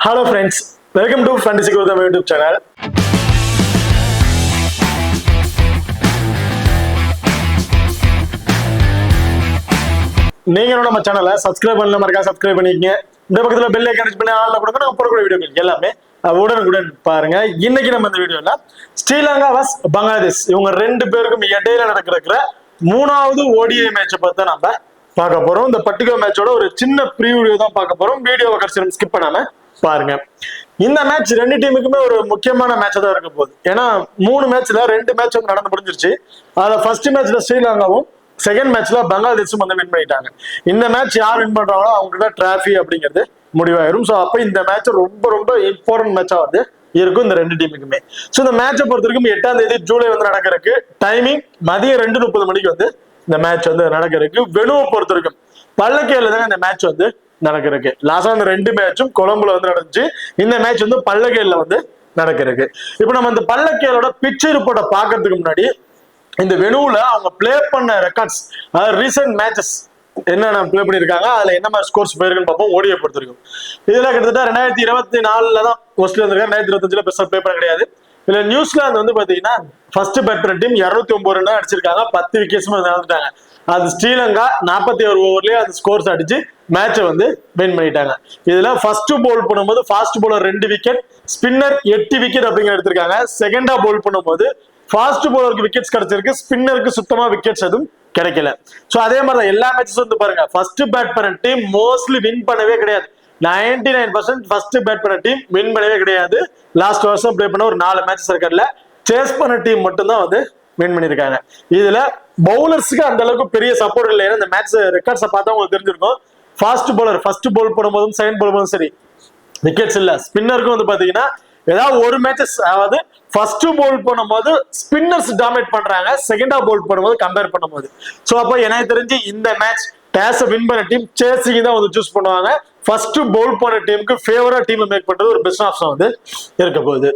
Hello friends, welcome to Fantasy Growth YouTube channel. நீங்க நம்ம சேனலை சப்ஸ்கிரைப் பண்ணல மறக்காம சப்ஸ்கிரைப் பண்ணிக்கங்க. இந்த பக்கத்துல பெல் ஐகான் கிளிக் பண்ணி ஆல்ல கொடுங்க. நான் போடுற வீடியோக்கள் எல்லாமே உடனுக்குடன் பாருங்க. இன்னைக்கு நம்ம இந்த வீடியோல ஸ்ரீலங்கா vs பங்களாதேஷ் இவங்க ரெண்டு பேருக்கும் இடையில நடக்கிற மூணாவது ODI மேட்சை பத்தி நம்ம பார்க்க போறோம். இந்த பர்டிகுலர் மேட்சோட ஒரு சின்ன ப்ரீவியூ தான் பார்க்க போறோம். வீடியோவை கடைசி ஸ்கிப் பண்ணாம பாருங்க. இந்த மேட்ச் ரெண்டு டீமுக்குமே ஒரு முக்கியமான மேட்சா தான் இருக்க போகுது. ஏன்னா மூணு மேட்ச்ல ரெண்டு மேட்ச் வந்து நடந்து முடிஞ்சிருச்சு. அதுல ஃபர்ஸ்ட் மேட்ச்ல ஸ்ரீலங்காவும் செகண்ட் மேட்ச்ல பங்களாதேஷும் வந்து வின் பண்ணிட்டாங்க. இந்த மேட்ச் யார் வின் பண்றாங்களோ அவங்களுக்கு டிராஃபி அப்படிங்கிறது முடிவாயிரும். ஸோ அப்ப இந்த மேட்ச் ரொம்ப ரொம்ப இம்பார்ட்டன்ட் மேட்சா வந்து இருக்கும் இந்த ரெண்டு டீமுக்குமே. ஸோ இந்த மேட்சை பொறுத்த வரைக்கும் 8ஆம் தேதி ஜூலை வந்து நடக்கிறதுக்கு டைமிங் மதியம் 2:30 மணிக்கு வந்து இந்த மேட்ச் வந்து நடக்கிறதுக்கு. வெணுவை பொறுத்த வரைக்கும் பல்லக்கேல தான் இந்த மேட்ச் வந்து நடக்கிறதுக்கு. லாஸ்டா அந்த ரெண்டு மேட்சும் கொலம்புல வந்து நடந்துச்சு. இந்த மேட்ச் வந்து பல்லக்கேல வந்து நடக்கிறதுக்கு. இப்போ நம்ம இந்த பல்லக்கேலோட பிட்ச் ரிப்போர்ட்டை பார்க்கறதுக்கு முன்னாடி இந்த வெணுவுல அவங்க பிளே பண்ண ரெக்கார்ட்ஸ், அதாவது ரீசெண்ட் மேட்சஸ் என்னென்ன பிளே பண்ணிருக்காங்க, அதுல என்ன மாதிரி ஸ்கோர்ஸ் போயிருக்குன்னு பார்ப்போம். ஓடியை பொறுத்த வரைக்கும் இதுல கிட்டத்தட்ட 2024 தான் மோஸ்ட்லி வந்திருக்காங்க. 2025 பெருசா பிளே பண்ண கிடையாது. இதுல நியூசிலாந்து வந்து பாத்தீங்கன்னா ஃபர்ஸ்ட் பேட் பண்ண டீம் 209 ரன் அடிச்சிருக்காங்க. 10 விக்கெட்ஸ் நடந்துட்டாங்க. அது ஸ்ரீலங்கா 41 ஓவர்லயே அது ஸ்கோர்ஸ் அடிச்சு மேட்சை வந்து வின் பண்ணிட்டாங்க. இதுல ஃபர்ஸ்ட் போல் பண்ணும்போது fast bowler 2 wicket, spinner 8 wicket அப்படிங்கிற எடுத்திருக்காங்க. செகண்டா போல் பண்ணும்போது ஃபாஸ்ட் போலருக்கு விக்கெட்ஸ் கிடைச்சிருக்கு, ஸ்பின்னருக்கு சுத்தமா விக்கெட்ஸ் எதுவும் கிடைக்கல. சோ அதே மாதிரி தான் எல்லா மேட்சஸ் வந்து பாருங்க. ஃபர்ஸ்ட் பேட் பண்ண டீம் மோஸ்ட்லி வின் பண்ணவே கிடையாது. 99% ஃபர்ஸ்ட் பேட் பண்ண டீம் வின் பண்ணவே கிடையாது. லாஸ்ட் வருஷம் பிளே பண்ண ஒரு 4 மேட்சஸ் இருக்கல சேஸ் பண்ண டீம் மட்டும் தான் வந்து வின் பண்ணிருக்காங்க. இதுல பவுலர்ஸ்க்கு அந்த அளவுக்கு பெரிய சப்போர்ட் இல்லை. இந்த மேட்ச் ரெக்கார்ட்ஸை பார்த்தா உங்களுக்கு தெரிஞ்சிருக்கும். ஃபாஸ்ட் போலர் ஃபர்ஸ்ட் போல் போடும்போதும் செகண்ட் போல் போதும் சரி விக்கெட்ஸ் இல்ல. ஸ்பின்னருக்கும் வந்து பாத்தீங்கன்னா ஏதாவது ஒரு மேட்சஸ், அதாவது ஃபர்ஸ்ட் போல் பண்ணும்போது ஸ்பின்னர்ஸ் டாமினேட் பண்றாங்க, செகண்டா போல் பண்ணும்போது கம்பேர் பண்ணும்போது. சோ அப்போ எனக்கு தெரிஞ்சு இந்த மேட்ச் டேஸ் வின் பண்ண டீம் சேசிங் தான் வந்து சூஸ் பண்ணுவாங்க. ஃபர்ஸ்ட் போல் பண்ண டீமுக்கு ஃபேவரா டீம் மேக் பண்றது ஒரு பெஸ்ட் ஆப்ஷன் வந்து இருக்க போகுது.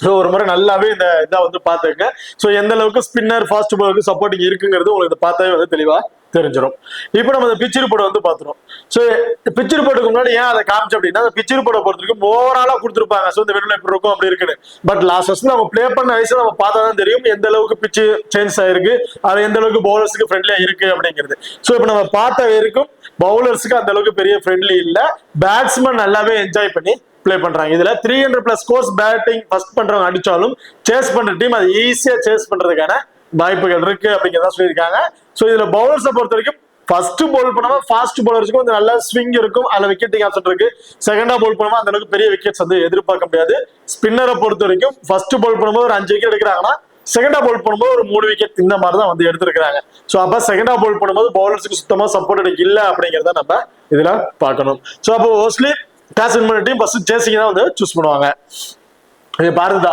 ஸோ ஒரு முறை நல்லாவே இந்த இதை வந்து பார்த்துங்க. ஸோ எந்த அளவுக்கு ஸ்பின்னர் ஃபாஸ்ட் பாலுக்கு சப்போர்ட்டிங் இருக்குங்கிறது உங்களுக்கு பார்த்தாவே வந்து தெளிவா தெரிஞ்சிடும். இப்போ நம்ம இந்த பிச் ரிப்போர்ட் வந்து பார்த்துரும். ஸோ பிச் ரிப்போர்ட்டுக்கு முன்னாடி ஏன் அதை காமிச்சு அப்படின்னா, அந்த பிச் ரிப்போர்ட்டை பொறுத்த வரைக்கும் ஓவராலா கொடுத்துருப்பாங்க. ஸோ இந்த வெளியில எப்படி இருக்கும் அப்படி இருக்குன்னு. பட் லாஸ்ட் வருஷம் நம்ம பிளே பண்ண வயசுல நம்ம பார்த்தா தான் தெரியும் எந்த அளவுக்கு பிச்சு சேஞ்ச் ஆயிருக்கு, அது எந்த அளவுக்கு பவுலர்ஸுக்கு ஃப்ரெண்ட்லியா இருக்கு அப்படிங்கிறது. ஸோ இப்போ நம்ம பார்த்த வரைக்கும் பவுலர்ஸுக்கு அந்த அளவுக்கு பெரிய ஃப்ரெண்ட்லி இல்லை. பேட்ஸ்மேன் நல்லாவே என்ஜாய் பண்ணி பிளே பண்றாங்க. இதுல 300+ ஸ்கோர்ஸ் பேட்டிங் ஃபர்ஸ்ட் பண்றவங்க அடிச்சாலும் சேஸ் பண்ற டீம் அது ஈஸியா சேஸ் பண்றதுக்கான வாய்ப்புகள் இருக்கு அப்படிங்கிறத சொல்லியிருக்காங்க. ஸோ இதுல பவுலர்ஸை பொறுத்த வரைக்கும் ஃபர்ஸ்ட் போல் பண்ணாம ஃபாஸ்ட் பவுலர்ஸ்க்கு வந்து நல்ல ஸ்விங் இருக்கும், அதுல விக்கெட்டிங் ஆப்ஷன் இருக்கு. செகண்டா போல் பண்ணும்போது அந்த அளவுக்கு பெரிய விக்கெட்ஸ் வந்து எதிர்பார்க்க முடியாது. ஸ்பின்னரை பொறுத்த வரைக்கும் ஃபர்ஸ்ட் போல் பண்ணும்போது ஒரு 5 விக்கெட் எடுக்கிறாங்கன்னா செகண்டா போல் பண்ணும்போது ஒரு 3 விக்கெட் இந்த மாதிரி தான் வந்து எடுத்திருக்காங்க. ஸோ அப்ப செகண்டா போல் பண்ணும்போது பவுலர்ஸுக்கு சுத்தமா சப்போர்ட் இல்லை அப்படிங்கிறத நம்ம இதுல பார்க்கணும். ஸோ அப்போ மோஸ்ட்லி டாஸ் வின் பண்ண டீம் ஃபர்ஸ்ட் சேசிங் தான் வந்து சூஸ் பண்ணுவாங்க. இது பாருதா,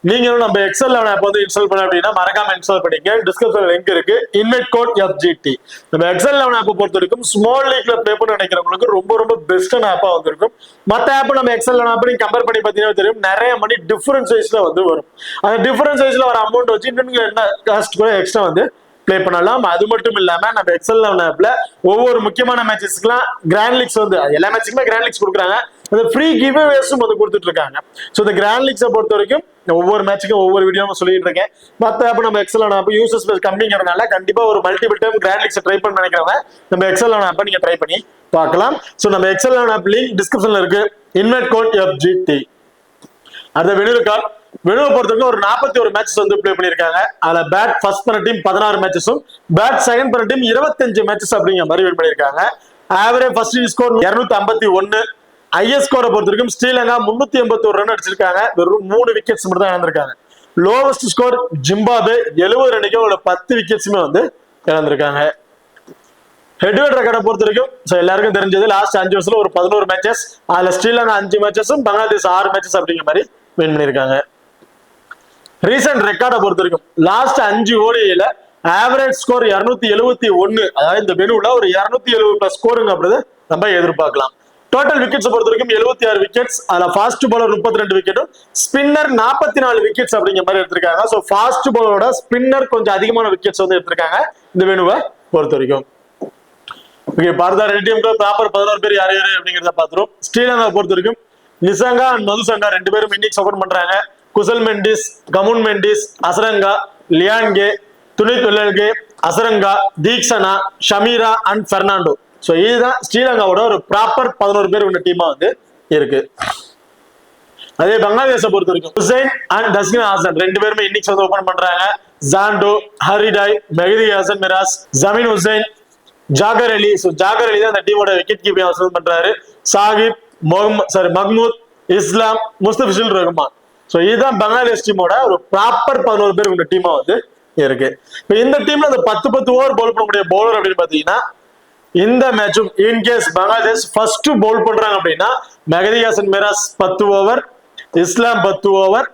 நீங்களும் நம்ம எக்ஸல் 11 ஆப் வந்து இன்ஸ்டால் பண்ண அப்படின்னா மறக்காம இன்ஸ்டால் பண்ணிக்க. டிஸ்கிரிப்ஷன்ல லிங்க் இருக்கு. Invite code FGT. நம்ம எக்ஸல் 11 ஆப் பொறுத்த வரைக்கும் ஸ்மால் லீக்ல ப்ளே பண்ண நினைக்கிறவங்களுக்கு ரொம்ப ரொம்ப பெஸ்டான ஆப்பா வந்திருக்கும். மற்ற ஆப் நம்ம எக்ஸல் 11 ஆப் கம்பேர் பண்ணி பார்த்தீங்கன்னா தெரியும் நிறைய மணி டிஃபரன்ஸ் சைஸ்ல வந்து வரும். அந்த டிஃபரன்ஸ் சைஸ்ல வர அமௌண்ட் வச்சு இன்னும் என்ன காஸ்ட் கூட எக்ஸ்ட்ரா வந்து பிளே பண்ணலாம். அது மட்டும் இல்லாம நம்ம எக்ஸல் 11 ஆப்ல ஒவ்வொரு முக்கியமான மேட்சஸ்க்குலாம் கிராண்ட் லீக்ஸ் வந்து எல்லா மேட்சுக்குமே கிராண்ட் லீக்ஸ் கொடுக்குறாங்க. அந்த ஃப்ரீ கிவ்அவேஸும் வந்து கொடுத்துட்டு இருக்காங்க. ஸோ இந்த கிராண்ட் லீக்ஸை பொறுத்த வரைக்கும் ஒவ்வொரு மேட்சுக்கும் ஒவ்வொரு வீடியோவும் சொல்லிட்டு இருக்கேன். மற்ற ஆப் நம்ம எக்ஸல் 11 ஆப் யூசர்ஸ் பேஸ் கம்மிங்கிறதுனால கண்டிப்பா ஒரு multiple time grand leagues try பண்ண நினைக்கிறவங்க நம்ம எக்ஸல் 11 ஆப்பை நீங்க ட்ரை பண்ணி பார்க்கலாம். ஸோ நம்ம எக்ஸல் 11 ஆப் லிங்க் டிஸ்கிரிப்ஷன்ல இருக்கு. Invite code FGT. அடுத்த வெணுவை பொறுத்தவரைக்கும் ஒரு 41 மேட்சஸ் வந்து பிளே பண்ணிருக்காங்க. அதுல பேட் ஃபர்ஸ்ட் பண்ண டீம் 16 மேட்சஸும் பேட் செகண்ட் பண்ண டீம் 25 மேட்சஸ் அப்படிங்கிற மாதிரி வின் பண்ணிருக்காங்க. Average first score 251. ஐஎஸ் ஸ்கோரை பொறுத்த வரைக்கும் ஸ்ரீலங்கா 381 ரன் அடிச்சிருக்காங்க. வெறும் 3 விக்கெட்ஸ் மட்டும் தான் இழந்திருக்காங்க. லோவஸ்ட் ஸ்கோர் ஜிம்பாப்வே 70 ரன்னுக்கு ஒரு 10 விக்கெட்ஸுமே வந்து இழந்திருக்காங்க. ஹெட்வேட் ரெக்கார்டை பொறுத்த வரைக்கும் எல்லாருக்கும் தெரிஞ்சது லாஸ்ட் 5 வருஷத்துல ஒரு 11 மேட்சஸ், அதுல ஸ்ரீலங்கா 5 மேட்சஸும் பங்களாதேஷ் 6 மேட்சஸ் அப்படிங்கிற மாதிரி வின் பண்ணிருக்காங்க. ரீசெண்ட் ரெக்கார்டை பொறுத்த வரைக்கும் லாஸ்ட் 5 ஓடிஐல ஆவரேஜ் ஸ்கோர் 271. அதாவது இந்த வெணுல ஒரு 270+ ஸ்கோருங்க அப்படிது நம்ம எதிர்பார்க்கலாம். டோட்டல் விக்கெட்ஸ் பொறுத்த வரைக்கும் 76 விக்கெட்ஸ், அதுல ஃபாஸ்ட் பவுலர் 32 விக்கெட்டும் ஸ்பின்னர் 44 விக்கெட்ஸ் அப்படிங்கிற மாதிரி எடுத்திருக்காங்க. ஸோ ஃபாஸ்ட் பவுலரோட ஸ்பின்னர் கொஞ்சம் அதிகமான விக்கெட்ஸ் வந்து எடுத்திருக்காங்க இந்த வெணுவை பொறுத்த வரைக்கும். ஓகே, பாரதா ரெண்டு டீமுக்கு ப்ராப்பர் 11 பேர் யார் யாரு அப்படிங்கிறத பார்த்துரும். ஸ்ரீலங்கா பொறுத்த வரைக்கும் நிசங்கா அண்ட் மதுசங்கா ரெண்டு பேரும் இன்னிங்ஸ் ஓபன் பண்றாங்க. குசல் மெண்டிஸ், கமுன் மெண்டிஸ், அசரங்கா, லியான்கே, துனித் வெல்லல்கே, அசரங்கா, தீக்ஷனா, ஷமீரா அண்ட் பெர்னாண்டோ. சோ இதுதான் ஸ்ரீலங்காவோட ஒரு ப்ராப்பர் 11 பேர் உள்ள டீமா வந்து இருக்கு. அதே பங்களாதேஷை பொறுத்த வரைக்கும் ஹுசைன் அண்ட் தஸ்கின் ஹாசன் ரெண்டு பேருமே இன்னிங்ஸ் வந்து ஓபன் பண்றாங்க. ஜாண்டோ, ஹரிடாய், மெஹதி ஹசன் மிராஸ், ஜமீன் ஹுசைன், ஜாகர் அலி. சோ ஜாகர் அலி தான் அந்த டீமோட விக்கெட் கீப்பிங் அவசரம் பண்றாரு. சாகிப், மஹ்மூத், இஸ்லாம், முஸ்தபிசுல் ரஹ்மான். சோ இதுதான் பங்களாதேஷ் டீமோட ஒரு ப்ராப்பர் 11 பேர் உள்ள டீமா வந்து இருக்கு. இப்ப இந்த டீம்ல அந்த 10 ஓவர் பவுல் பண்ணக்கூடிய பவுலர் அப்படின்னு பாத்தீங்கன்னா இந்த மேட்சும் இன்கேஸ் பங்களாதேஷ் ஃபர்ஸ்ட் பவுல் பண்றாங்க அப்படின்னா Mehidy Hasan Miraz 10 over, Islam 10 over,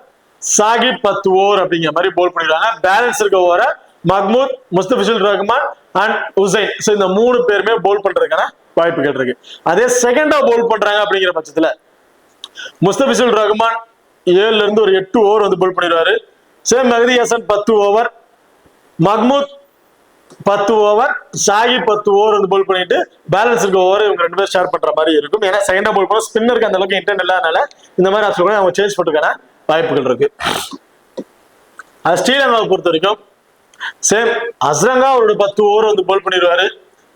Shakib 10 over அப்படிங்கிற மாதிரி பவுல் பண்ணிடுவாங்க. பேலன்ஸ் இருக்க ஓவரை மஹ்மூத், முஸ்தபிசுல் ரஹ்மான் அண்ட் ஹுசைன். சோ இந்த 3 பேருமே பவுல் பண்றதுக்கான வாய்ப்புகள் இருக்கு. அதே செகண்டா பவுல் பண்றாங்க அப்படிங்கிற பட்சத்துல முஸ்தபிசுல் ரஹ்மான் 7ல இருந்து ஒரு 8 ஓவர் வந்து பவுல் பண்ணிடுவாரு. Same Mehidy Hasan 10 over, Mahmud 10 over, Shakib 10 over வந்து பவுல் பண்ணிட்டு பேலன்ஸ் இருக்க ஓவர் இவங்க ரெண்டு பேரும் ஷேர் பண்ற மாதிரி இருக்கும். ஏன்னா செகண்டா பவுல் பண்ண ஸ்பின்னருக்கு அந்த அளவுக்கு இன்டென்ட் இல்லாதனால இந்த மாதிரி ஆப்ஷன் அவங்க சேஞ்ச் பண்றதுக்கான வாய்ப்புகள் இருக்கு. அது ஸ்ரீலங்காவை பொறுத்த வரைக்கும் சேம் அஸ்ரங்கா அவரோட 10 ஓவர் வந்து பவுல் பண்ணிடுவாரு.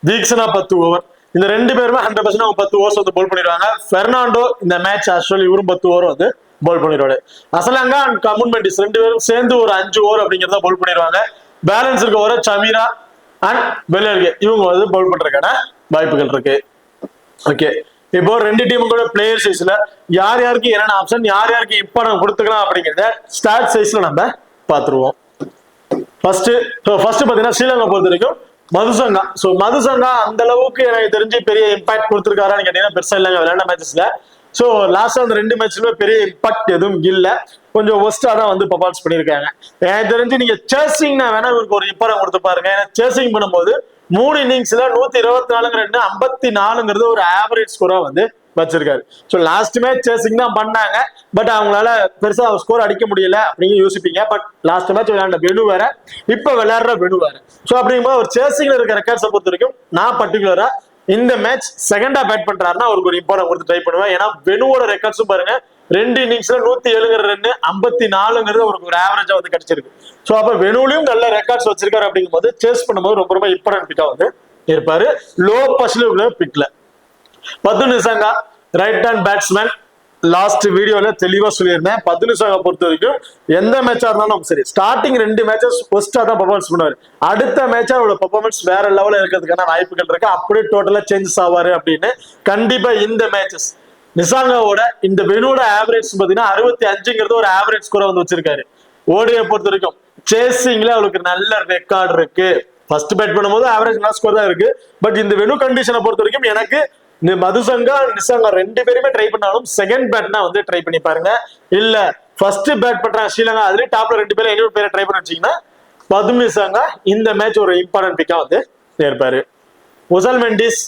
தீக்ஷனா 10 ஓவர். இந்த ரெண்டு பேருமே 100% அவங்க 10 ஓவர்ஸ் வந்து பவுல் பண்ணிடுவாங்க. பெர்னாண்டோ இந்த மேட்ச் ஆக்சுவலி இவரும் 10 ஓவர் வந்து பவுல் பண்ணிடுவாரு. அசலங்கா அண்ட் கமுன் மெண்டிஸ் ரெண்டு பேரும் சேர்ந்து ஒரு 5 ஓவர் அப்படிங்கிறத பவுல் பண்ணிடுவாங்க. பேலன்ஸ் இருக்க ஓவர் சமீரா அண்ட் வெல்லல்கே இவங்க வந்து பவுல் பண்றதுக்கான வாய்ப்புகள் இருக்கு. ஓகே, இப்போ ரெண்டு டீமும் கூட பிளேயர் சைஸ்ல யார் யாருக்கு என்னென்ன ஆப்ஷன், யார் யாருக்கு இம்பார்ட்டன்ட் கொடுத்துக்கலாம் அப்படிங்கிறத ஸ்டார்ட் சைஸ்ல நம்ம பாத்துருவோம். ஃபர்ஸ்ட் பாத்தீங்கன்னா ஸ்ரீலங்கா பொறுத்த வரைக்கும் மதுசங்கா. சோ மதுசங்கா அந்த அளவுக்கு எனக்கு தெரிஞ்சு பெரிய இம்பாக்ட் கொடுத்துருக்காரான்னு கேட்டீங்கன்னா பெருசா இல்லைங்க விளையாண்ட மேட்சஸ்ல. சோ லாஸ்டா அந்த 2 மேட்ச்லயுமே பெரிய இம்பாக்ட் எதுவும் இல்ல, கொஞ்சம் ஒஸ்டா தான் வந்து பர்ஃபார்மன்ஸ் பண்ணிருக்காங்க. எனக்கு தெரிஞ்சு நீங்க சேசிங்னா வேணா இவருக்கு ஒரு இம்பார்ட்டன் கொடுத்து பாருங்க. ஏன்னா சேசிங் பண்ணும்போது 3 இன்னிங்ஸ்ல 124 54ங்கிறது ஒரு ஆவரேஜ் ஸ்கோரா வந்து வச்சிருக்காரு. சோ லாஸ்ட் மேட்ச் சேசிங் தான் பண்ணாங்க, பட் அவங்களால பெருசா ஸ்கோர் அடிக்க முடியல அப்படிங்க யோசிப்பீங்க. பட் லாஸ்ட் மேட்ச் விளையாண்ட வெனு வேற, இப்ப விளையாடுற வெனு வேற. சோ அப்படிங்கும்போது ஒரு சேசிங்ல இருக்க ரெக்கார்ட்ஸை பொறுத்த வரைக்கும் நான் பர்டிகுலரா இந்த மேட்ச் செகண்டா பேட் பண்றாருன்னா அவருக்கு ஒரு இம்பார்ட்டன் கொடுத்து ட்ரை பண்ணுவேன். ஏன்னா வெனுவோட ரெக்கார்ட்ஸும் பாருங்க 2 இன்னிங்ஸ்ல 107 ரன் 54ங்கிறது அவருக்கு ஒரு ஆவரேஜா வந்து கிடைச்சிருக்கு. சோ அப்ப வெனுலையும் நல்ல ரெக்கார்ட்ஸ் வச்சிருக்காரு அப்படிங்கும் போது சேஸ் பண்ணும்போது ரொம்ப ரொம்ப இம்பார்ட்டன்ட் பிக்கா வந்து இருப்பாரு. லோ பர்சன்ட் பிக்ல பத்து Nissanka right hand batsman. Last வீடியோல தெளிவா சொல்லியிருந்தேன். பத்து நிசங்கா பொறுத்த வரைக்கும் எந்த மேட்சா இருந்தாலும் சரி ஸ்டார்டிங் 2 மேட்சஸ் ஒஸ்டா தான் பர்ஃபார்மன்ஸ் பண்ணுவாரு. அடுத்த மேட்ச் அவரோட பர்ஃபார்மன்ஸ் வேற லெவல்ல இருக்கிறதுக்கான வாய்ப்புகள் இருக்கு. அப்படியே டோட்டலா சேஞ்சஸ் ஆவாரு அப்படின்னு கண்டிப்பா இந்த மேட்சஸ் நிசாங்காவோட இந்த வெனோட ஆவரேஜ் பாத்தீங்கன்னா 65ங்கிறது ஒரு ஆவரேஜ் ஸ்கோரை வந்து வச்சிருக்காரு. ஓடியை பொறுத்த வரைக்கும் சேசிங்ல அவருக்கு நல்ல ரெக்கார்டு இருக்கு. ஃபர்ஸ்ட் பேட் பண்ணும்போது ஆவரேஜ் நல்ல ஸ்கோர் தான் இருக்கு. பட் இந்த வெனு கண்டிஷனை பொறுத்த வரைக்கும் எனக்கு மதுசங்கா நிசாங்கா ரெண்டு பேருமே ட்ரை பண்ணாலும் செகண்ட் பேட்னா வந்து ட்ரை பண்ணி பாருங்க. இல்ல ஃபர்ஸ்ட் பேட் பண்றாங்க ஸ்ரீலங்கா, அதுலயும் டாப்ல 2 பேரும் இன்னொரு பேரை ட்ரை பண்ண வச்சீங்கன்னா பதும் நிசாங்கா இந்த மேட்ச் ஒரு இம்பார்ட்டன்ட் பிக்கா வந்து இருப்பாரு. குசல் மெண்டிஸ்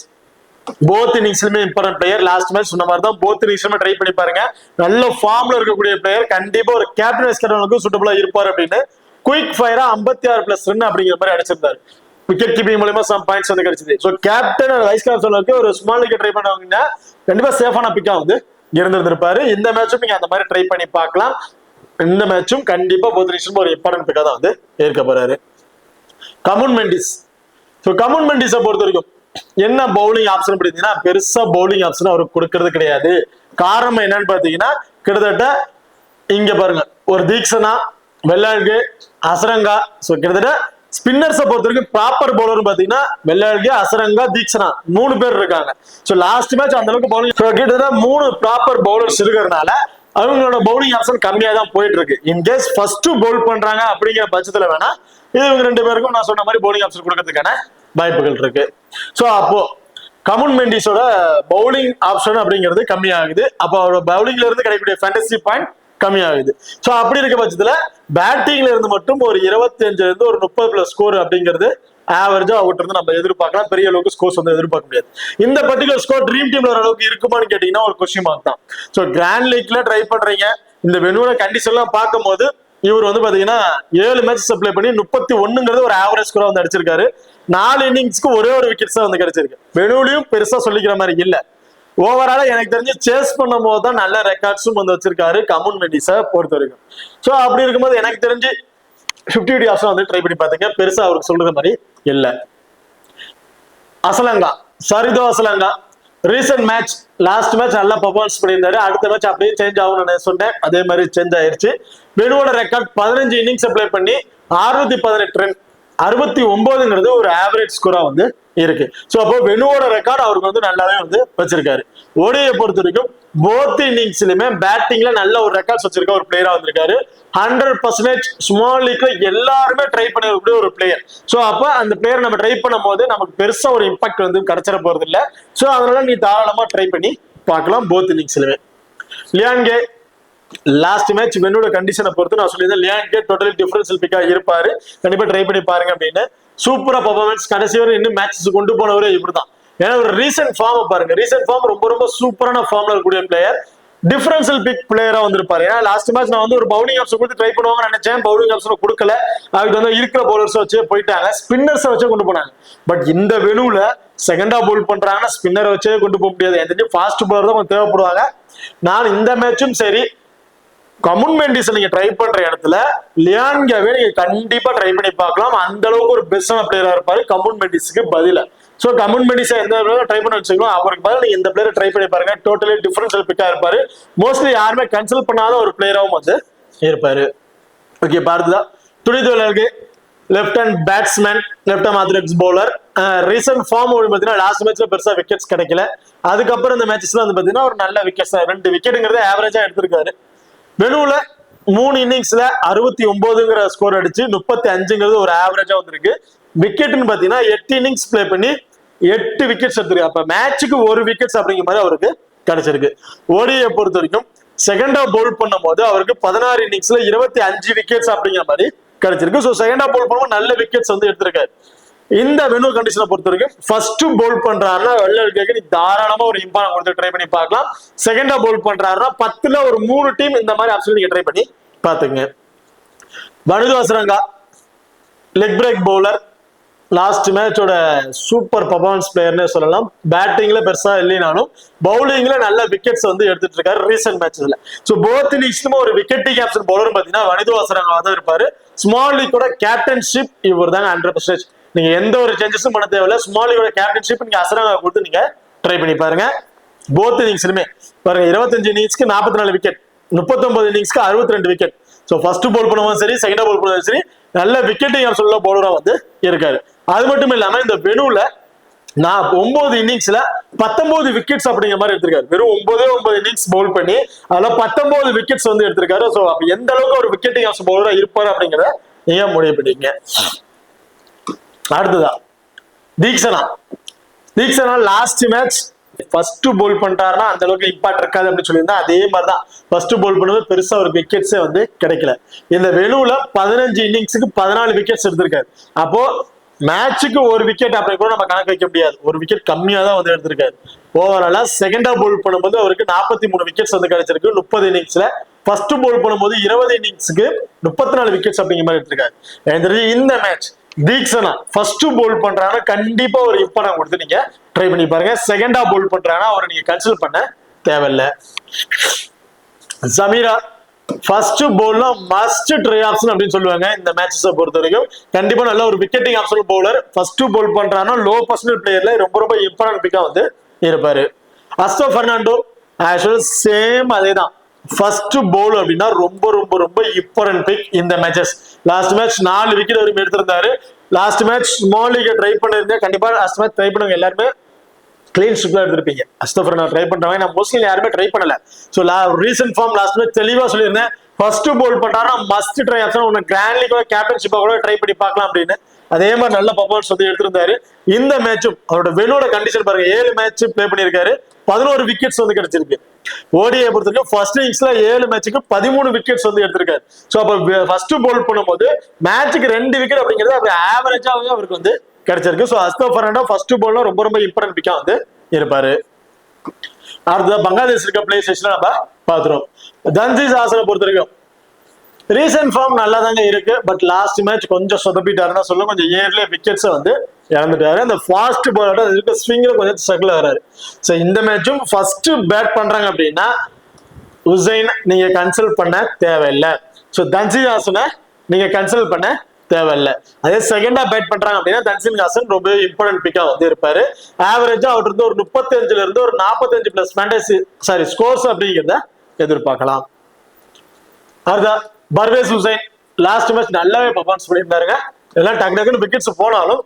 போத் இன்னிங்ஸ்லுமே இம்பார்ட்டன்ட் பிளேயர். லாஸ்ட் மேட்ச் சொன்ன மாதிரி தான் போத் இன்னிங்ஸ்லுமே ட்ரை பண்ணி பாருங்க. நல்ல ஃபார்ம்ல இருக்கக்கூடிய பிளேயர், கண்டிப்பா ஒரு கேப்டன் வைஸ் கேப்டனுக்கு சூட்டபிளா இருப்பார் அப்படின்னு குயிக் ஃபயரா 56+ ரன் அப்படிங்கிற மாதிரி அடிச்சிருந்தாரு. விக்கெட் கீப்பிங் மூலமா சம் பாயிண்ட்ஸ் வந்து கிடைச்சது. ஸோ கேப்டன் வைஸ் கேப்டனுக்கு ஒரு ஸ்மால் விக்கெட் ட்ரை பண்ணவங்கன்னா கண்டிப்பா சேஃபான பிக்கா வந்து இருந்திருப்பாரு. இந்த மேட்சும் நீங்க அந்த மாதிரி ட்ரை பண்ணி பார்க்கலாம். இந்த மேட்சும் கண்டிப்பா போத் இன்னிங்ஸ்லும் ஒரு இம்பார்ட்டன்ட் பிக்கா தான் வந்து இருக்க போறாரு. கமுன் மெண்டிஸ். ஸோ கமுன் மெண்டிஸை பொறுத்த வரைக்கும் என்ன பவுலிங் ஆப்ஷன் அப்படின்னா பெருசா பவுலிங் ஆப்ஷன் அவருக்கு கொடுக்கறது கிடையாது. காரணம் என்னன்னு பாத்தீங்கன்னா கிட்டத்தட்ட இங்க பாருங்க ஒரு தீக்ஷனா, வெல்லால்கே, அசரங்கா. சோ கிட்டத்தட்ட ஸ்பின்னர்ஸை பொறுத்த வரைக்கும் ப்ராப்பர் பவுலர் பாத்தீங்கன்னா வெல்லால்கே, அசரங்கா, தீக்ஷனா 3 பேர் இருக்காங்க. சோ லாஸ்ட் மேட்ச் அந்த அளவுக்கு பவுலிங் கிட்டத்தட்ட 3 ப்ராப்பர் பவுலர்ஸ் இருக்கிறதுனால அவங்களோட பவுலிங் ஆப்ஷன் கம்மியா தான் போயிட்டு இருக்கு. இன்கேஸ் ஃபர்ஸ்ட் பவுல் பண்றாங்க அப்படிங்கிற பட்சத்துல வேணா இது இவங்க 2 பேருக்கும் நான் சொன்ன மாதிரி பவுலிங் ஆப்ஷன் கொடுக்கறதுக்கான வாய்ப்புகள் இருக்கு. சோ அப்போ கமுன் மெண்டிஸோட பவுலிங் ஆப்ஷன் அப்படிங்கிறது கம்மியாகுது. அப்போ அவரோட பவுலிங்ல இருந்து கிடைக்கக்கூடிய ஃபேண்டசி பாயிண்ட் கம்மியாகுது. சோ அப்படி இருக்க பட்சத்துல பேட்டிங்ல இருந்து மட்டும் ஒரு 25ல இருந்து ஒரு 30+ ஸ்கோர் அப்படிங்கிறது ஆவரேஜா அவர்கிட்ட இருந்து நம்ம எதிர்பார்க்கலாம். பெரிய அளவுக்கு ஸ்கோர்ஸ் வந்து எதிர்பார்க்க முடியாது. இந்த பர்டிகுலர் ஸ்கோர் ட்ரீம் டீம்ல ஒரு அளவுக்கு இருக்குமான்னு கேட்டீங்கன்னா ஒரு கொஸ்டின் மார்க் தான். சோ கிராண்ட் லீக்ல ட்ரை பண்றீங்க, இந்த வெனுவோட கண்டிஷன் எல்லாம் பார்க்கும் போது இவர் வந்து பாத்தீங்கன்னா 7 மேட்சஸ் அப்ளை பண்ணி 31ங்கிறது ஒரு ஆவரேஜ் ஸ்கோரா வந்து அடிச்சிருக்காரு. 4 இன்னிங்ஸ்க்கு ஒரே ஒரு விக்கெட்ஸ் தான் வந்து கிடைச்சிருக்கு. வெனுவிலையும் பெருசா சொல்லிக்கிற மாதிரி இல்ல. ஓவராலா எனக்கு தெரிஞ்சு சேஸ் பண்ணும் போது தான் நல்ல ரெக்கார்ட்ஸும் வந்து வச்சிருக்காரு கமுன் மெண்டிஸை பொறுத்த வரைக்கும். ஸோ அப்படி இருக்கும்போது எனக்கு தெரிஞ்சு 50 டிஆர்ஸும் வந்து ட்ரை பண்ணி பார்த்துங்க, பெருசா அவருக்கு சொல்ற மாதிரி இல்லை. Asalanka, Charith Asalanka recent match, last match நல்லா பெர்ஃபார்மன்ஸ் பண்ணியிருந்தாரு. அடுத்த மேட்ச் அப்படியே சேஞ்ச் ஆகும்னு சொன்னேன், அதே மாதிரி சேஞ்ச் ஆயிருச்சு. வெனுவோட ரெக்கார்ட் 15 இன்னிங்ஸ் பிளே பண்ணி 618 ரன், 69ங்கிறது ஒரு ஆவரேஜ் ஸ்கோரா வந்து இருக்கு. சோ அப்போ வெனுவோட ரெக்கார்ட் அவருக்கு வந்து நல்லாவே வந்து வச்சிருக்காரு. ஓடியை பொறுத்த வரைக்கும் போத் இன்னிங்ஸ்லயுமே பேட்டிங்ல நல்ல ஒரு ரெக்கார்ட்ஸ் வச்சிருக்க ஒரு பிளேயரா வந்திருக்காரு. 100% ஸ்மால் லீக்ல எல்லாருமே ட்ரை பண்ணக்கூடிய ஒரு பிளேயர். சோ அப்ப அந்த பிளேயர் நம்ம ட்ரை பண்ணும் போது நமக்கு பெருசா ஒரு இம்பாக்ட் வந்து கிடைச்சிட போறது இல்ல. சோ அதனால நீ தாராளமா ட்ரை பண்ணி பார்க்கலாம் போத் இன்னிங்ஸ்லயுமே. லியான்கே லாஸ்ட் மேட்ச் வென்னோட கண்டிஷனை பொறுத்து நான் சொல்லியிருந்தேன், லியான்கே டோட்டலி டிஃபரன்ஷியல் பிக்கா இருப்பாரு, கண்டிப்பா ட்ரை பண்ணி பாருங்க அப்படின்னு. சூப்பரா பர்ஃபார்மன்ஸ், கடைசி வரை இன்னும் மேட்சஸ் கொண்டு போனவரே இவர்தான். ஏன்னா ஒரு ரீசெண்ட் ஃபார்ம் பாருங்க, ரீசெண்ட் ஃபார்ம் ரொம்ப ரொம்ப சூப்பரான ஃபார்ம்ல இருக்கக்கூடிய பிளேயர், டிஃபரன்ஷியல் பிக் பிளேயரா வந்திருப்பாரு. ஏன்னா லாஸ்ட் மேட்ச் நான் வந்து ஒரு பவுலிங் ஆப்ஷன் கொடுத்து ட்ரை பண்ணுவாங்கன்னு நினைச்சேன், பவுலிங் ஆப்ஷன் கொடுக்கல, அதுக்கு வந்து இருக்கிற பவுலர்ஸ் வச்சு போயிட்டாங்க, ஸ்பின்னர்ஸை வச்சே கொண்டு போனாங்க. பட் இந்த வெனுல செகண்டா பவுல் பண்றாங்கன்னா ஸ்பின்னரை வச்சே கொண்டு போக முடியாது, எனக்கு தெரிஞ்சு ஃபாஸ்ட் பவுலர் தான் தேவைப்படுவாங்க. நான் இந்த மேட்சும் சரி கமுன் மெண்டிஸ் நீங்க ட்ரை பண்ற இடத்துல லியான்கேவை நீங்க கண்டிப்பா ட்ரை பண்ணி பார்க்கலாம். அந்த அளவுக்கு ஒரு பெஸ்டான பிளேயரா இருப்பாரு கமுன் மெண்டிஸ்க்கு பதிலா. சோ கமுன் மெண்டிஸ் எந்த ட்ரை பண்ண வச்சுக்கலாம், அவருக்கு பதில் நீங்க இந்த பிளேயரை ட்ரை பண்ணி பாருங்க, டோட்டலி டிஃபரன்ஷியல் பிக்கா இருப்பாரு. மோஸ்ட்லி யாருமே கன்சல்ட் பண்ணாத ஒரு பிளேயராகவும் வந்து இருப்பாரு. ஓகே, பாரதிதா துணிதுவலருக்கு left hand batsman, left hand orthodox bowler. Recent form பாத்தீங்கன்னா லாஸ்ட் மேட்ச்ல பெருசா விக்கெட்ஸ் கிடைக்கல, அதுக்கப்புறம் இந்த மேட்சஸ்ல வந்து பாத்தீங்கன்னா ஒரு நல்ல விக்கெட்ஸ், 2 விக்கெட்டுங்கிறத ஆவரேஜா எடுத்திருக்காரு. வெனுல 3 இன்னிங்ஸ்ல 69ங்கிற ஸ்கோர் அடிச்சு 35ங்கிறது ஒரு ஆவரேஜா வந்திருக்கு. விக்கெட்னு பாத்தீங்கன்னா 8 இன்னிங்ஸ் பிளே பண்ணி 8 விக்கெட்ஸ் எடுத்திருக்கு. அப்ப மேட்சுக்கு 1 விக்கெட்ஸ் அப்படிங்கிற மாதிரி அவருக்கு கிடைச்சிருக்கு. ஓடியை பொறுத்த வரைக்கும் செகண்டா பவுல் பண்ணும் போது அவருக்கு 16 இன்னிங்ஸ்ல 25 விக்கெட்ஸ் அப்படிங்கிற மாதிரி கிடைச்சிருக்கு. ஸோ செகண்டா பவுல் பண்ணும்போது நல்ல விக்கெட்ஸ் வந்து எடுத்திருக்காரு. இந்த வெனு கண்டிஷனை பொறுத்த வரைக்கும் ஃபர்ஸ்ட் பவுல் பண்றாருன்னா வெள்ளருக்கு நீ தாராளமா ஒரு இம்பார்ட் கொடுத்து ட்ரை பண்ணி பார்க்கலாம். செகண்டா பவுல் பண்றாருன்னா 10ல ஒரு 3 டீம் இந்த மாதிரி ஆப்ஷன் நீங்க ட்ரை பண்ணி பாத்துங்க. Wanindu Hasaranga leg break bowler, last மேட்சோட சூப்பர் பர்ஃபார்மன்ஸ் பிளேயர்னே சொல்லலாம். பேட்டிங்ல பெருசா இல்லைனாலும் பவுலிங்ல நல்ல விக்கெட்ஸ் வந்து எடுத்துட்டு இருக்காரு ரீசெண்ட் மேட்சஸ்ல. ஸோ போத் இன்னிங்ஸ்லுமே ஒரு விக்கெட் டேக்கிங் ஆப்ஷன் பவுலர் பாத்தீங்கன்னா வனிது அசரங்கா தான் இருப்பாரு. ஸ்மால் லீக்கோட கேப்டன்ஷிப் இவர் தாங்க 100%. நீங்க எந்த ஒரு சேஞ்சஸும் பண்ண தேவையில்ல, ஸ்மால் லீக்கோட கேப்டன்ஷிப் நீங்க அசரங்கா கொடுத்து நீங்க ட்ரை பண்ணி பாருங்க. போத் இன்னிங்ஸ்லுமே பாருங்க, 25 இன்னிங்ஸ்க்கு 44 wicket, 39 இன்னிங்ஸ்க்கு 62 wicket. So first Pavul பண்ணுவோம் சரி, செகண்டா பவுல் பண்ணுவோம் சரி, நல்ல விக்கெட்டிங் ஆப்ஷன்ல பவுலரா வந்து இருக்காரு. அது மட்டும் இல்லாம இந்த வெனுல 9 இன்னிங்ஸ்ல 19 விக்கெட்ஸ் அப்படிங்கிற மாதிரி எடுத்திருக்காரு. வெறும் 9 இன்னிங்ஸ் பவுல் பண்ணி அதுல 19 விக்கெட்ஸ் வந்து எடுத்திருக்காரு. ஸோ அப்ப எந்த அளவுக்கு ஒரு விக்கெட்டிங் ஆப்ஷன் பவுலரா இருப்பாரு அப்படிங்கிறத நீங்க முடிவு பண்ணிங்க. அடுத்ததா Theekshana last match first bowl பண்றாருன்னா அந்த அளவுக்கு இம்பாக்ட் இருக்காது அப்படின்னு சொல்லியிருந்தா, அதே மாதிரிதான் ஃபர்ஸ்ட் பவுல் பண்ணும்போது பெருசா ஒரு விக்கெட்ஸே வந்து கிடைக்கல. இந்த வெனுல 15 இன்னிங்ஸுக்கு 14 விக்கெட்ஸ் எடுத்திருக்காரு. அப்போ மேட்சுக்கு 1 விக்கெட் அப்படி கூட நம்ம கணக்கு வைக்க முடியாது, 1 விக்கெட் கம்மியா தான் வந்து எடுத்திருக்காரு. ஓவராலா செகண்டா பவுல் பண்ணும்போது அவருக்கு 43 விக்கெட்ஸ் வந்து கிடைச்சிருக்கு 30 இன்னிங்ஸ்ல. ஃபர்ஸ்ட் பவுல் பண்ணும்போது 20 இன்னிங்ஸ்க்கு 34 விக்கெட்ஸ் அப்படிங்கிற மாதிரி எடுத்திருக்காரு. இந்த மேட்ச் தீக்ஷனா ஃபர்ஸ்ட் பவுல் பண்றாங்கன்னா கண்டிப்பா ஒரு இம்பார்ட்டன் கொடுத்து நீங்க ட்ரை பண்ணி பாருங்க. செகண்டா பவுல் பண்றாங்கன்னா அவரை நீங்க கன்சிடர் பண்ண தேவையில்ல. சமீரா ஃபர்ஸ்ட் பவுல்ல மஸ்ட் ட்ரை ஆப்ஷன் அப்படின்னு சொல்லுவாங்க. இந்த மேட்சஸை பொறுத்த வரைக்கும் கண்டிப்பா நல்ல ஒரு விக்கெட்டிங் ஆப்ஷன் பவுலர். ஃபர்ஸ்ட் பவுல் பண்றாங்கன்னா லோ பர்சனல் பிளேயர்ல ரொம்ப ரொம்ப இம்பார்ட்டன்ட் பிக்கா வந்து இருப்பாரு. அஸ்டோ பெர்னாண்டோ சேம் அதேதான், ஃபர்ஸ்ட் பவுல் அப்படின்னா ரொம்ப ரொம்ப ரொம்ப இம்பார்ட்டன்ட் பிக் இந்த மேட்சஸ். லாஸ்ட் மேட்ச் 4 விக்கெட் வரைக்கும் எடுத்திருந்தாரு. Last match small league try பண்ணிருந்தேன், கண்டிப்பா லாஸ்ட் மேட்ச் ட்ரை பண்ணுங்க எல்லாருமே கிளீன் ஸ்வீப்ல எடுத்திருப்பீங்க. அஸ்தோஃபர் ட்ரை பண்றவங்க நான் மோஸ்ட்லி யாருமே ட்ரை பண்ணல. So recent form last match தெளிவா சொல்லியிருந்தேன், ஃபர்ஸ்ட் பவுல் பண்றாருன்னா மஸ்ட் ட்ரை ஆப்ஷன், உன்னை கிராண்ட் லீக் கேப்டன்ஷிப்பா கூட ட்ரை பண்ணி பார்க்கலாம் அப்படின்னு. அதே மாதிரி நல்ல பர்ஃபார்மன்ஸ் வந்து எடுத்திருந்தாரு. இந்த மேட்சும் அவரோட வெனோட கண்டிஷன் பாருங்க, 7 மேட்ச் பிளே பண்ணியிருக்காரு, 11 விக்கெட்ஸ் வந்து கிடைச்சிருக்கு. ஓடியை பொறுத்தவரைக்கும் ஃபர்ஸ்ட் இன்னிங்ஸ்ல 7 மேட்சுக்கு 13 விக்கெட்ஸ் வந்து எடுத்திருக்காரு. ஸோ அப்போ ஃபர்ஸ்ட் பவுல் பண்ணும்போது மேட்சுக்கு 2 விக்கெட் அப்படிங்கிறது அப்படி ஆவரேஜாவே அவருக்கு வந்து கிடைச்சிருக்கு. ஸோ அஸ்தோ பெர்னாண்டோ ஃபர்ஸ்ட் பவுல்ல ரொம்ப ரொம்ப இம்பார்ட்டன்ட் பிக்கா வந்து இருப்பாரு. அடுத்த பங்களாதேஷ் இருக்க பிளே செஷன்ல நம்ம பாத்துறோம். தன்ஜீத் ஹாசனை பொறுத்த வரைக்கும் ரீசன்ட் ஃபார்ம் நல்லா தாங்க இருக்கு. பட் லாஸ்ட் மேட்ச் கொஞ்சம் சொதப்பிட்டாருன்னா சொல்லுங்க. கொஞ்சம் ஏர்லயே விக்கெட்ஸை வந்து இழந்துட்டாரு. அந்த ஃபாஸ்ட் பாலோட இருக்க ஸ்விங்ல கொஞ்சம் ஸ்ட்ரகிள் ஆகிறாரு. ஸோ இந்த மேட்சும் ஃபர்ஸ்ட் பேட் பண்றாங்க அப்படின்னா உசைன் நீங்க கன்சல்ட் பண்ண தேவையில்லை. ஸோ தன்சிதாசனை நீங்க கன்சல்ட் பண்ண தேவையில்லை. அதே செகண்டா பேட் பண்றாங்க அப்படின்னா தன்சிதாசன் ரொம்ப இம்பார்ட்டன்ட் பிக்கா வந்து இருப்பாரு. ஆவரேஜா அவர்கிட்ட இருந்து ஒரு 35ல இருந்து ஒரு 45 பிளஸ் ஃபேண்டசி ஸ்கோர்ஸ் அப்படிங்கிறத எதிர்பார்க்கலாம். அதுதான் பர்வேஸ் உசைன் லாஸ்ட் மேட்ச் நல்லாவே பர்ஃபார்மன்ஸ் பண்ணியிருந்தாருங்க. எல்லாம் டக்கு டக்குன்னு விக்கெட்ஸ் போனாலும்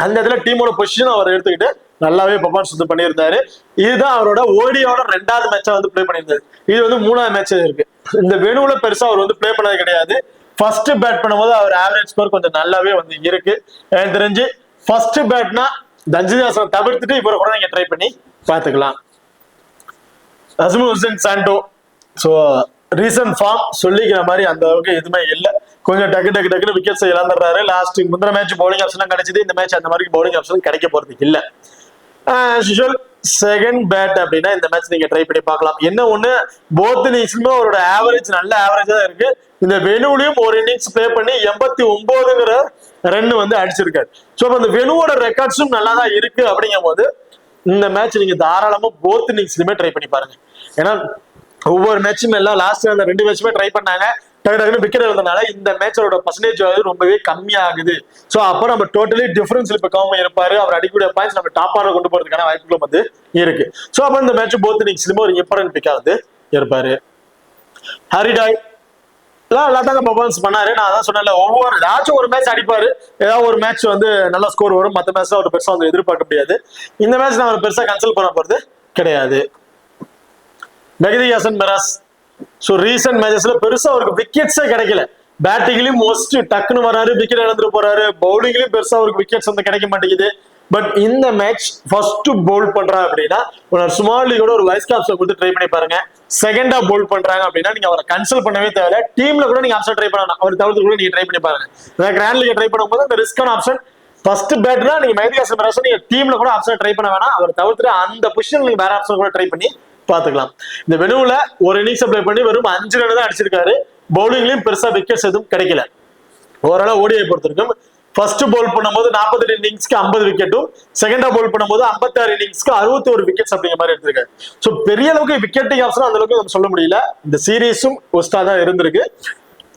அந்த இடத்துல டீமோட பொசிஷன் அவர் எடுத்துக்கிட்டு நல்லாவே பர்ஃபார்மன்ஸ் வந்து பண்ணியிருந்தாரு. இதுதான் அவரோட ஓடியோட 2வது மேட்சா வந்து பிளே பண்ணியிருந்தாரு. இது வந்து 3வது மேட்ச் இருக்கு. இந்த வெனுவுல பெருசா அவர் வந்து பிளே பண்ணது கிடையாது. ஃபர்ஸ்ட் பேட் பண்ணும்போது அவர் ஆவரேஜ் ஸ்கோர் கொஞ்சம் நல்லாவே வந்து இருக்கு. எனக்கு தெரிஞ்சு ஃபர்ஸ்ட் பேட்னா தன்சிதாசனை தவிர்த்துட்டு இவரை கூட நீங்க ட்ரை பண்ணி பார்த்துக்கலாம். Najmul Hossain Shanto so recent form சொல்லிக்கிற மாதிரி அந்த அளவுக்கு எதுவுமே இல்லை. கொஞ்சம் டக்குன்னு விக்கெட்ஸ் இழந்துடுறாரு. லாஸ்ட் முந்தின மேட்ச் பவுலிங் ஆப்ஷன் கிடைச்சது. இந்த மேட்ச் அந்த மாதிரி பவுலிங் ஆப்ஷன் கிடைக்க போறதுக்கு இல்லை. செகண்ட் பேட் அப்படின்னா இந்த மேட்ச் நீங்க ட்ரை பண்ணி பார்க்கலாம். என்ன ஒண்ணு போத் இன்னிங்ஸ்லுமே அவரோட ஆவரேஜ் நல்ல ஆவரேஜா தான் இருக்கு. இந்த வெனுவிலையும் ஒரு இன்னிங்ஸ் பிளே பண்ணி 89ங்கிற ரன் வந்து அடிச்சிருக்காரு. ஸோ அந்த வெனுவோட ரெக்கார்ட்ஸும் நல்லா தான் இருக்கு. அப்படிங்கும் போது இந்த மேட்ச் நீங்க தாராளமா போத் இன்னிங்ஸ்லயுமே ட்ரை பண்ணி பாருங்க. ஏன்னா ஒவ்வொரு மேட்சுமே எல்லாம் லாஸ்ட் அந்த 2 மேட்சுமே ட்ரை பண்ணாங்க. டக்குனு விக்கெட் இருந்தனால இந்த மேட்சோட பர்சன்டேஜ் ரொம்பவே கம்மியாகுது. ஸோ அப்போ நம்ம டோட்டலி டிஃபரன்ஸ்ல இப்போ கவர்மா இருப்பாரு. அவர் அடிக்கூடிய பாயிண்ட்ஸ் நம்ம டாப் ஆர்டர் கொண்டு போறதுக்கான வாய்ப்புகளும் வந்து இருக்கு. ஸோ அப்போ இந்த மேட்ச் போத் இன்னிங்ஸ்லயுமே ஒரு இம்பார்ட்டன்ட் பிக்கா வந்து இருப்பாரு. ஹரிடாய் எல்லாத்தாங்க பர்ஃபார்மன்ஸ் பண்ணாரு. நான் அதான் சொன்னேன்ல, ஒவ்வொரு ஏதாச்சும் ஒரு மேட்ச் அடிப்பாரு. ஏதாவது ஒரு மேட்ச் வந்து நல்ல ஸ்கோர் வரும். மற்ற மேட்ச் அவர் பெருசா வந்து எதிர்பார்க்க முடியாது. இந்த மேட்ச் நான் அவர் பெருசா கன்சல்ட் பண்ண போறது கிடையாது. மெஹதி ஹசன் மிராஸ் ஸோ ரீசன்ட் மேட்சஸ்ல பெருசா அவருக்கு விக்கெட்ஸே கிடைக்கல. பேட்டிங்லயும் மோஸ்ட் டக்குன்னு வராரு, விக்கெட் இழந்துட்டு போறாரு. பவுலிங்லயும் பெருசா அவருக்கு விக்கெட்ஸ் வந்து கிடைக்க மாட்டேங்குது. பட் இந்த மேட்ச் ஃபர்ஸ்ட் பவுல் பண்றா அப்படின்னா ஒரு ஸ்மால் லீகோட ஒரு வைஸ் கேப்ஸை கொடுத்து ட்ரை பண்ணி பாருங்க. செகண்டா பவுல் பண்றாங்க அப்படின்னா நீங்க அவரை கன்சல்ட் பண்ணவே தேவையில்ல. டீம்ல கூட நீங்க ஆப்ஷன் ட்ரை பண்ணலாம். அவர் தவிர்த்து கூட நீங்க ட்ரை பண்ணி பாருங்க. கிராண்ட் லீக் ட்ரை பண்ணும்போது அந்த ரிஸ்கான ஆப்ஷன் ஃபர்ஸ்ட் பேட்னா நீங்க மெஹதி ஹசன் மிராஸ் நீங்க டீம்ல கூட ஆப்ஷன் ட்ரை பண்ண வேணாம். அவர் தவிர்த்து அந்த பொசிஷன் நீங்க வேற ஆப்ஷன் கூட ட்ரை பண்ணி பாத்துக்கலாம். இந்த வெனுவுல ஒரு இன்னிங்ஸ் பிளே பண்ணி வெறும் 5 ரன் தான் அடிச்சிருக்காரு. பவுலிங்லயும் பெருசா விக்கெட்ஸ் எதுவும் கிடைக்கல. ஓவராலா ஓடிஐ பொறுத்திருக்கும் ஃபர்ஸ்ட் பவுல் பண்ணும்போது 48 இன்னிங்ஸ்க்கு 50 விக்கெட்டும், செகண்டா பவுல் பண்ணும்போது 56 இன்னிங்ஸ்க்கு 61 விக்கெட்ஸ் அப்படிங்கிற மாதிரி எடுத்திருக்காரு. ஸோ பெரிய அளவுக்கு விக்கெட்டிங் ஆப்ஷன் அந்த அளவுக்கு நம்ம சொல்ல முடியல. இந்த சீரீஸும் ஒஸ்டா தான் இருந்திருக்கு.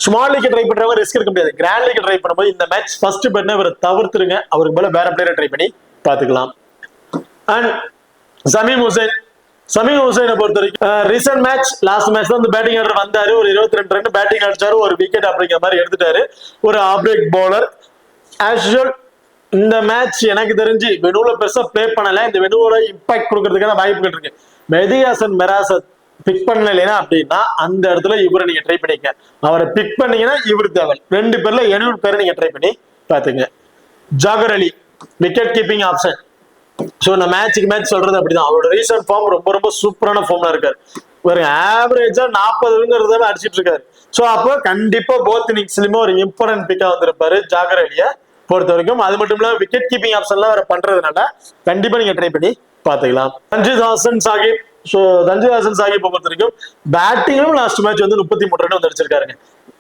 ஸ்மால் லீக் ட்ரை பண்றவங்க ரிஸ்க் எடுக்க முடியாது. கிராண்ட் லீக் ட்ரை பண்ணும்போது இந்த மேட்ச் ஃபர்ஸ்ட் பேட்னா இவரை தவிர்த்துருங்க. அவருக்கு மேல வேற பிளேயரை ட்ரை பண்ணி பாத்துக்கலாம். அண்ட் சமீம் ஹுசைனை பொறுத்த வரைக்கும் ரீசன்ட் மேட்ச் லாஸ்ட் மேட்ச் தான் பேட்டிங் ஆர்டர் வந்தாரு. ஒரு 22 ரன் பேட்டிங் அடிச்சாரு, ஒரு விக்கெட் அப்படிங்கிற மாதிரி எடுத்துட்டாரு. ஒரு ஆப்ரேக் பவுலர் ஆஸ் யூசுவல். இந்த மேட்ச் எனக்கு தெரிஞ்சு வெனுவுல பெருசா பிளே பண்ணல. இந்த வெனுவோட இம்பாக்ட் கொடுக்கறதுக்கான வாய்ப்புகள் இருக்கு. மெஹதி ஹசன் மிராஸை பிக் பண்ணலைன்னா அப்படின்னா அந்த இடத்துல இவரை நீங்க ட்ரை பண்ணிக்க. அவரை பிக் பண்ணீங்கன்னா இவர் தேவை. 2 பேர்ல 70 பேரை நீங்க ட்ரை பண்ணி பாத்துங்க. ஜாகர் அலி விக்கெட் கீப்பிங் ஆப்ஷன். ஸோ நான் மேட்சுக்கு மேட்ச் சொல்றது அப்படிதான். அவரோட ரீசன்ட் ஃபார்ம் ரொம்ப ரொம்ப சூப்பரான ஃபார்ம்ல இருக்காரு. ஒரு ஆவரேஜா 40 அடிச்சிட்டு இருக்காரு. ஸோ அப்போ கண்டிப்பா போத் இன்னிங்ஸ்லயுமே ஒரு இம்பார்ட்டன்ட் பிக்கா வந்திருப்பாரு ஜாகர் அலியை பொறுத்த வரைக்கும். அது மட்டும் இல்லாம விக்கெட் கீப்பிங் ஆப்ஷன்லாம் வேற பண்றதுனால கண்டிப்பா நீங்க ட்ரை பண்ணி பாத்துக்கலாம். தன்ஜித் ஹசன் சாகிப் ஸோ தன்ஜித் ஹசன் சாகிப் பொறுத்த வரைக்கும் பேட்டிங்லும் லாஸ்ட் மேட்ச் வந்து 33 ரன் வந்து அடிச்சிருக்காருங்க.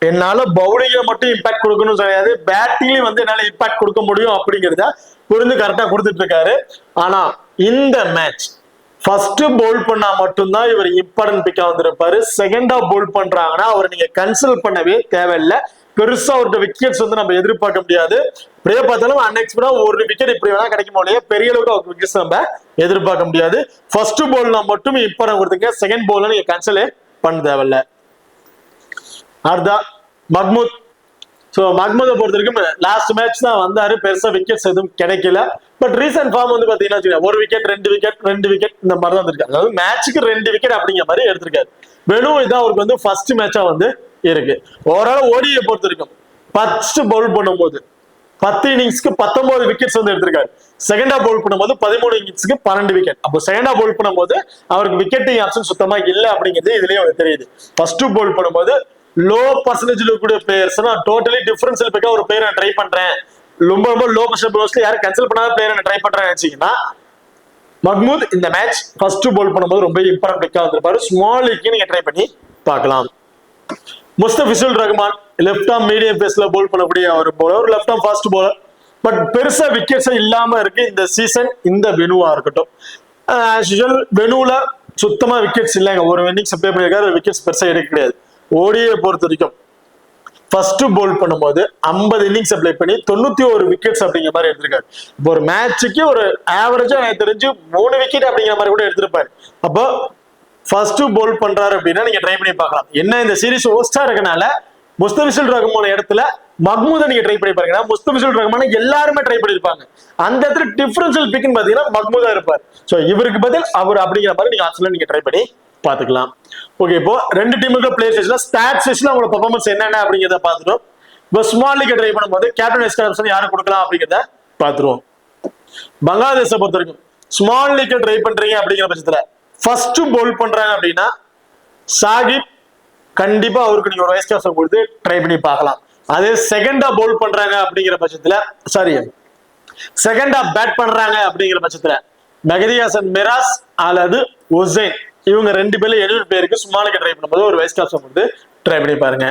என்னால பவுலிங்ல மட்டும் இம்பாக்ட் கொடுக்கணும் கிடையாது, பேட்டிங்லயும் வந்து என்னால இம்பாக்ட் கொடுக்க முடியும் அப்படிங்கிறத புரிந்து கரெக்டா கொடுத்துட்டு இருக்காரு. ஆனா இந்த மேட்ச் ஃபர்ஸ்ட் பவுல் பண்ணா மட்டும்தான் இவர் இம்பார்ட்டன்ட் பிக்கா வந்திருப்பாரு. செகண்டா பவுல் பண்றாங்கன்னா அவரை நீங்க கன்சல்ட் பண்ணவே தேவையில்லை. பெருசா அவர்கிட்ட விக்கெட்ஸ் வந்து நம்ம எதிர்பார்க்க முடியாது. இப்படியே பார்த்தாலும் அன்எக்ஸ்பெக்டா ஒரு விக்கெட் இப்படி வேணா கிடைக்கும் இல்லையா, பெரிய அளவுக்கு அவருக்கு விக்கெட்ஸ் நம்ம எதிர்பார்க்க முடியாது. ஃபர்ஸ்ட் பவுல்ல மட்டும் இம்பார்ட்டன்ட் கொடுத்துங்க. செகண்ட் பவுல்ல நீங்க கன்சல்ட் பண்ண தேவையில்லை. அடுத்தா மஹ்மூத். ஸோ மஹ்மூதை பொறுத்த வரைக்கும் லாஸ்ட் மேட்ச் தான் வந்தாரு, பெருசா விக்கெட்ஸ் எதுவும் கிடைக்கல. பட் ரீசன்ட் ஃபார்ம் வந்து பாத்தீங்கன்னா ஒரு விக்கெட் 2 விக்கெட் இந்த மாதிரி தான் வந்திருக்காரு. அதாவது மேட்சுக்கு 2 விக்கெட் அப்படிங்கிற மாதிரி எடுத்திருக்காரு. வெறும் இதான் அவருக்கு வந்து ஃபர்ஸ்ட் மேட்சா வந்து இருக்கு. ஓவரால் ஓடியை பொறுத்த வரைக்கும் ஃபர்ஸ்ட் பவுல் பண்ணும்போது 10 இன்னிங்ஸ்க்கு 19 விக்கெட்ஸ் வந்து எடுத்திருக்காரு. செகண்டா பவுல் பண்ணும்போது 13 இன்னிங்ஸ்க்கு 12 விக்கெட். அப்போ செகண்டா பவுல் பண்ணும்போது அவருக்கு விக்கெட்டிங் ஆப்ஷன் சுத்தமா இல்லை அப்படிங்கிறது இதுலயே அவருக்கு தெரியுது. ஃபர்ஸ்ட் பவுல் பண்ணும்போது லோ பர்சன்டேஜ் இருக்கக்கூடிய பிளேயர்ஸ் டோட்டலி டிஃபரன்ஷியல் பிக்கா ஒரு பிளேயர் நான் ட்ரை பண்றேன், ரொம்ப ரொம்ப லோ பர்சன்டேஜ் யாரும் கேன்சல் பண்ணாத பிளேயர் நான் ட்ரை பண்றேன்னு நினைச்சீங்கன்னா மஹ்மூத் இந்த மேட்ச் ஃபர்ஸ்ட் பவுல் பண்ணும்போது ரொம்ப இம்பார்ட்டன்ட் பிக்கா வந்திருப்பாரு. ஸ்மால் லீக் நீங்க ட்ரை பண்ணி பார்க்கலாம். முஸ்தபிசுல் ரஹ்மான் லெஃப்ட் ஆர்ம் மீடியம் பேஸ்ல போல் பண்ணக்கூடிய ஒரு bowler, left arm fast bowler. But பெருசா விக்கெட்ஸ் இல்லாம இருக்கு இந்த சீசன் இந்த வெனுவா இருக்கட்டும். வெனுல சுத்தமா விக்கெட்ஸ் இல்லைங்க. ஒரு இன்னிங்ஸ் ப்ளே பண்ணியிருக்காரு, விக்கெட்ஸ் பெருசா எடுக்க கிடையாது. ஓடியை பொறுத்த வரைக்கும் ஃபர்ஸ்ட் போல் பண்ணும்போது 50 இன்னிங்ஸ் ப்ளே பண்ணி 91 விக்கெட்ஸ் அப்படிங்கிற மாதிரி எடுத்திருக்காரு. இப்போ ஒரு மேட்சுக்கு ஒரு ஆவரேஜா எனக்கு தெரிஞ்சு 3 விக்கெட் அப்படிங்கிற மாதிரி கூட எடுத்திருப்பாரு. அப்போ ஃபர்ஸ்ட் போல் பண்றாரு அப்படின்னா நீங்க ட்ரை பண்ணி பார்க்கலாம். என்ன இந்த சீரிஸ் ஹோஸ்டா இருக்கனால முஸ்தபிசுல் ரஹ்மான் இடத்துல மஹ்மூதை நீங்க ட்ரை பண்ணி பாருங்க. முஸ்தபிசுல் ரஹ்மான எல்லாருமே ட்ரை பண்ணிருப்பாங்க. அந்த இடத்துல டிஃபரன்ஷியல் பிக்னு பாத்தீங்கன்னா மஹ்மூதா இருப்பார். சோ இவருக்கு பதில் அவர் அப்படிங்கிற மாதிரி நீங்க ஆப்ஷன்ல நீங்க ட்ரை பண்ணி பாத்துக்கலாம். ஓகே, இப்போ ரெண்டு டீமுக்கு பிளேயர் செஷன்ல ஸ்டாட்ஸ் செஷன்ல அவங்களோட பெர்ஃபார்மன்ஸ் என்னென்ன அப்படிங்கிறத பாத்துட்டோம். இப்போ ஸ்மால் லீக் ட்ரை பண்ணும்போது கேப்டன் வைஸ் கேப்டன் யாரை கொடுக்கலாம் அப்படிங்கிறத பாத்துருவோம். பங்களாதேஷை பொறுத்த வரைக்கும் ஸ்மால் லீக் ட்ரை பண்றீங்க அப்படிங்கிற பட்சத்துல ஃபர்ஸ்ட் போல் பண்றாங்க அப்படின்னா சாகிப் கண்டிப்பா அவருக்கு நீங்க ஒரு வைஸ் கேப்டன் கொடுத்து ட்ரை பண்ணி பார்க்கலாம். அதே செகண்டா போல் பண்றாங்க அப்படிங்கிற பட்சத்துல செகண்டா பேட் பண்றாங்க அப்படிங்கிற பட்சத்துல மெஹதி ஹசன் மிராஸ் அல்லது உசைன் இவங்க ரெண்டு பேர்ல 70 பேருக்கு ஸ்மால் லீக் ட்ரை பண்ணும்போது ஒரு வைஸ் கேப்டன் கொடுத்து ட்ரை பண்ணி பாருங்க.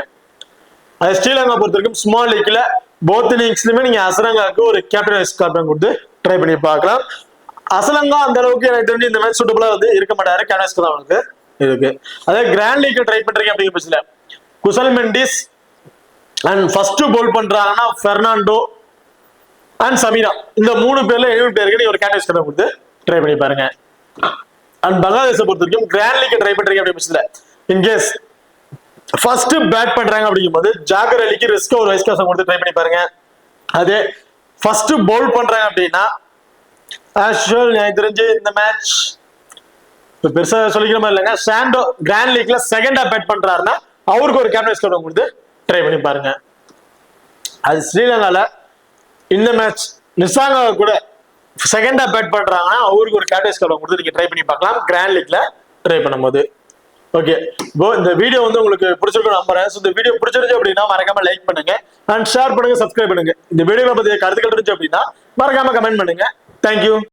அது ஸ்ரீலங்கா பொறுத்த வரைக்கும் ஸ்மால் லீக்ல போத் இன்னிங்ஸ்லயுமே நீங்க அசலங்காவுக்கு ஒரு கேப்டன் வைஸ் கேப்டன் கொடுத்து ட்ரை பண்ணி பார்க்கலாம். அசலங்கா அந்த அளவுக்கு எனக்கு தெரிஞ்சு இந்த மேட்ச் சூட்டபிளா வந்து இருக்க மாட்டாரு. கேப்டன் வைஸ் அவனுக்கு இருக்கு. அதே கிராண்ட் லீக் ட்ரை பண்றீங்க அப்படிங்கிற பட்சத்துல குசல் மெண்டிஸ் அண்ட் ஃபர்ஸ்ட் போல் பண்றாங்கன்னா பெர்னாண்டோ அண்ட் சமீரா இந்த 3 பேர்ல 70 பேருக்கு நீங்க ஒரு கேப்டன் வைஸ் கேப்டன் கொடுத்து ட்ரை பண்ணி பாருங்க. அண்ட் பங்களாதேஷை பொறுத்த வரைக்கும் கிராண்ட் லீக் ட்ரை பண்றீங்க அப்படிங்கிற பட்சத்துல இன்கேஸ் ஃபர்ஸ்ட் பேட் பண்றாங்க அப்படிங்கும்போது ஜாகர் அலிக்கு ரிஸ்க் ஒரு வைஸ் கேப்டன் கொடுத்து ட்ரை பண்ணி பாருங்க. அதே ஃபர்ஸ்ட் பவுல் பண்றாங்க அப்படின்னா எனக்கு தெரிஞ்சு இந்த மேட்ச் பெருசா சொல்லிக்கிற மாதிரி இல்லைங்க. சாண்டோ கிராண்ட் லீக்ல செகண்டா பேட் பண்றாருன்னா அவருக்கு ஒரு கேப்டன் வைஸ் கேப்டன் கொடுத்து ட்ரை பண்ணி பாருங்க. அது ஸ்ரீலங்கால இந்த மேட்ச் நிசாங்கா கூட செகண்டா பேட் பண்றாங்கன்னா அவருக்கு ஒரு கேப்டன் வைஸ் கேப்டன் கொடுத்து நீங்க ட்ரை பண்ணி பார்க்கலாம் கிராண்ட் லீக்ல ட்ரை பண்ணும்போது. ஓகே, இப்போ இந்த வீடியோ வந்து உங்களுக்கு பிடிச்சிருக்கும் நம்புறேன். இந்த வீடியோ பிடிச்சிருச்சு அப்படின்னா மறக்காம லைக் பண்ணுங்க அண்ட் ஷேர் பண்ணுங்க, சப்ஸ்கிரைப் பண்ணுங்க. இந்த வீடியோவை பத்தி கருத்துக்கள் இருந்துச்சு அப்படின்னா மறக்காம கமெண்ட் பண்ணுங்க. தேங்க்யூ.